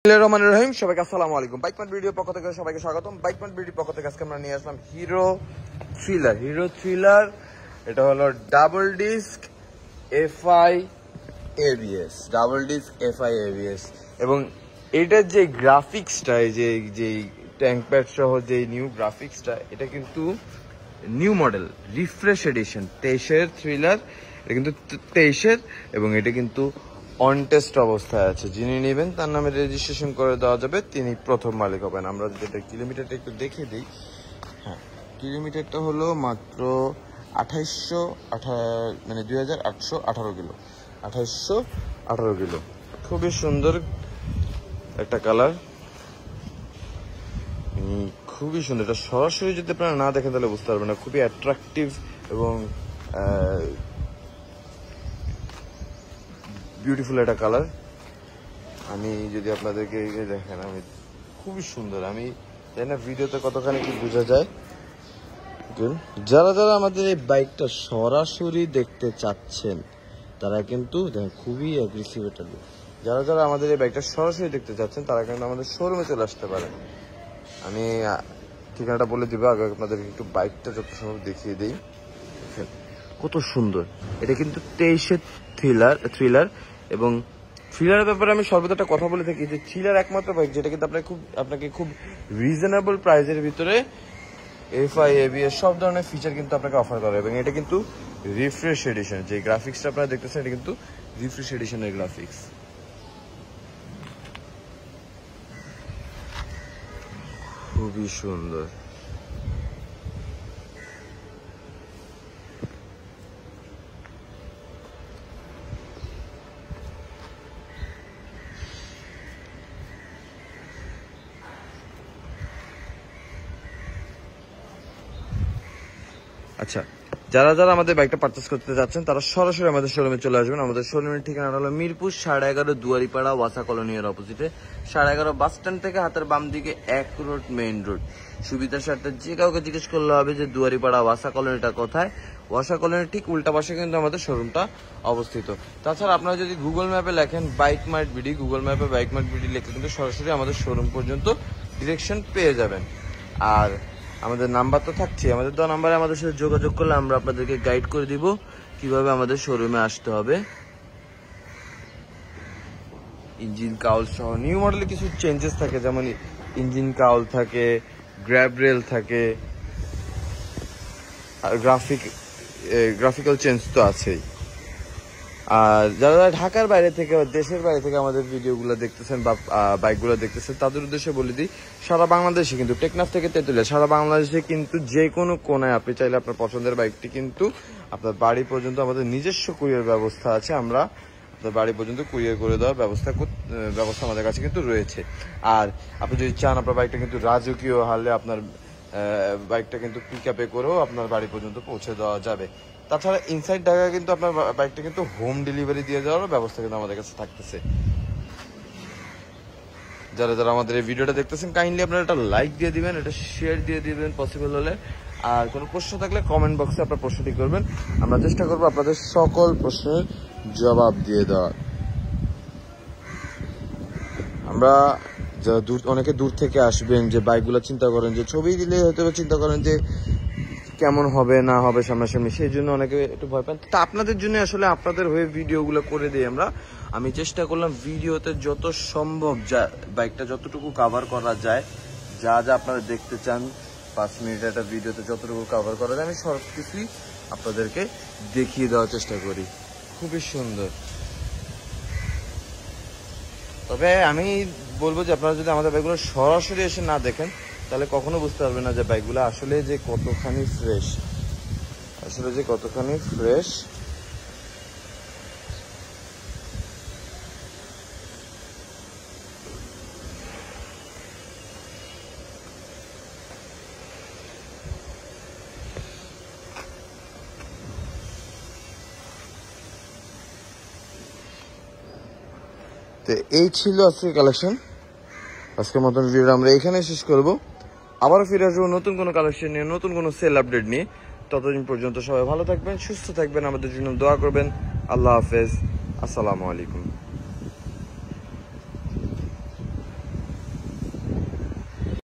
বিসমিল্লাহির রহিম। সবাইকে আসসালামু আলাইকুম। বাইকম্যান ভিডিও পক্ষ থেকে সবাইকে স্বাগতম। বাইকম্যান ভিডিও পক্ষ থেকে আজকে আমরা নিয়ে আসলাম হিরো থ্রিলার। এটা হলো ডাবল ডিস্ক এফআই এবিএস এবং এটার যে গ্রাফিক্সটা, যে ট্যাঙ্ক প্যাড সহ যে নিউ গ্রাফিক্সটা, এটা কিন্তু নিউ মডেল রিফ্রেশ এডিশন 23-এর থ্রিলার। এটা কিন্তু 23-এর এবং এটা কিন্তু অন টেস্ট অবস্থায় আছে। যিনি নেবেন তার নামে রেজিস্ট্রেশন করে দেওয়া যাবে, তিনি প্রথম মালিক হবেন। আমরা যেটা কিলোমিটারটা একটু দেখিয়ে দিই। হ্যাঁ, কিলোমিটারটা হলো মাত্র 2818 কিলো, 2818 কিলো। খুবই সুন্দর একটা কালার, খুবই সুন্দর। এটা সরাসরি যদি আপনারা না দেখেন তাহলে বুঝতে পারবেন না। খুবই অ্যাট্রাকটিভ এবং বিউটিফুল একটা কালার। আমি যদি আপনাদেরকে দেখেন, আমি খুবই সুন্দর। আমি জানি না ভিডিওতে কতখানি কি বোঝা যায়। যারা আমাদের এই বাইকটা সরাসরি দেখতে চাচ্ছেন তারা কিন্তু খুবই অ্যাগ্রেসিভ এটা। যারা আমাদের এই বাইকটা সরাসরি দেখতে চাচ্ছেন তারা কিন্তু আমাদের শোরুমে চলে আসতে পারেন। আমি ঠিকানাটা বলে দিব, আগে আপনাদেরকে একটু বাইকটা যত সম্ভব দেখিয়ে দিই। কত সুন্দর। এটা কিন্তু 23-এর থ্রিলার এবং থ্রিলারের ব্যাপারে আমি সর্বদা একটা কথা বলে থাকি যে থ্রিলার একমাত্র বাইক যেটা কিন্তু আপনাকে খুব রিজনেবল প্রাইসের ভিতরে এফআই এবিএস সব ধরনের ফিচার কিন্তু আপনাকে অফার করে। এবং এটা কিন্তু রিফ্রেশ এডিশন, যে গ্রাফিক্সটা আপনারা দেখতেছেন এটা কিন্তু রিফ্রেশ এডিশনের গ্রাফিক্স। খুবই সুন্দর। আচ্ছা, যারা আমাদের বাইকটা পারচেস করতে যাচ্ছেন তারা সরাসরি আমাদের শোরুমে চলে আসবেন। আমাদের শোরুমের ঠিকানা হলো মিরপুর 11.5 দুয়ারিপাড়া ওয়াসা কলোনির অপোজিটে। 11.5 বাস স্ট্যান্ড থেকে হাতের বাম দিকে 1 রোড, মেইন রোড। সুবিধার স্বার্থে যে কাউকে জিজ্ঞেস করলে হবে যে দুয়ারিপাড়া ওয়াসা কলোনিটা কোথায়। ওয়াসা কলোনির ঠিক উল্টা পাশে কিন্তু আমাদের শোরুমটা অবস্থিত। তাছাড়া আপনারা যদি গুগল ম্যাপে লেখেন বাইকমার্ট বিডি, গুগল ম্যাপে বাইকমার্ট বিডি লিখে কিন্তু সরাসরি আমাদের শোরুম পর্যন্ত ডিরেকশন পেয়ে যাবেন। আর আমাদের নাম্বার তো থাকছে, আমাদের দেওয়া নাম্বারে আমাদের সাথে যোগাযোগ করলে আমরা আপনাদেরকে গাইড করে দিব কিভাবে আমাদের শোরুমে আসতে হবে। ইঞ্জিন কাউল সহ নিউ মডেলে কিছু চেঞ্জেস থাকে, যেমন ইঞ্জিন কাউল থাকে, গ্র্যাব রেল থাকে, আর গ্রাফিক্যাল চেঞ্জ তো আছেই। আর যারা ঢাকার বাইরে থেকে, দেশের বাইরে থেকে আমাদের ভিডিওগুলো দেখতেছেন বা বাইকগুলো দেখতেছেন তাদের উদ্দেশ্যে বলে দিই, সারা বাংলাদেশে কিন্তু টেকনাফ থেকে তেঁতুলিয়া, সারা বাংলাদেশে কিন্তু যে কোনো কোনায় আপনি চাইলে আপনার পছন্দের বাইকটি কিন্তু আপনার বাড়ি পর্যন্ত আমাদের নিজস্ব কুরিয়ার ব্যবস্থা আছে। আমরা আপনার বাড়ি পর্যন্ত কুরিয়ার করে দেওয়ার ব্যবস্থা আমাদের কাছে কিন্তু রয়েছে। আর আপনি যদি চান আপনার বাইকটা কিন্তু রাজকীয় হালে আপনার বাইকটা কিন্তু পিক আপে করেও আপনার বাড়ি পর্যন্ত পৌঁছে দেওয়া যাবে। তাছাড়া ইনসাইড ঢাকা কিন্তু আপনার বাইকটা কিন্তু হোম ডেলিভারি দিয়ে যাওয়ার ব্যবস্থা কিন্তু আমাদের কাছে থাকতেছে। যারা আমাদের এই ভিডিওটা দেখতেছেন কাইন্ডলি আপনারা একটা লাইক দিয়ে দিবেন, এটা শেয়ার দিয়ে দিবেন পসিবল হলে। আর কোনো প্রশ্ন থাকলে কমেন্ট বক্সে আপনার প্রশ্নটি করবেন, আমরা চেষ্টা করবো আপনাদের সকল প্রশ্নের জবাব দিয়ে দেওয়ার। আমরা অনেকে দূর থেকে আসবেন, যে বাইকগুলো চিন্তা করেন যে ছবি দিলে হয়তো চিন্তা করেন যে কেমন হবে না হবে সামনাসামনি, সেই জন্য অনেকে একটু ভয় পান। তা আপনাদের জন্য আসলে আপনাদের হয়ে ভিডিওগুলো করে দিই আমরা। আমি চেষ্টা করলাম ভিডিওতে যত সম্ভব বাইকটা যতটুকু কাভার করা যায়, যা আপনারা দেখতে চান 5 মিনিট একটা ভিডিওতে যতটুকু কাভার করা যায় আমি সব কিছুই আপনাদেরকে দেখিয়ে দেওয়ার চেষ্টা করি। খুবই সুন্দর। তবে আমি বলবো যে আপনারা যদি আমাদের বাইকগুলো সরাসরি এসে না দেখেন তাহলে কখনো বুঝতে পারবেন না যে বাইকগুলো আসলে যে কতখানি ফ্রেশ। তো এই ছিল আজকের কালেকশন। আজকের মতন ভিডিও আমরা এখানে শেষ করবো। আবারও ফিরে আসবো নতুন কোনো কালেকশন নিয়ে, নতুন কোনো সেল আপডেট নিয়ে। ততদিন পর্যন্ত সবাই ভালো থাকবেন, সুস্থ থাকবেন, আমাদের জন্য দোয়া করবেন। আল্লাহ হাফেজ, আসসালামু আলাইকুম।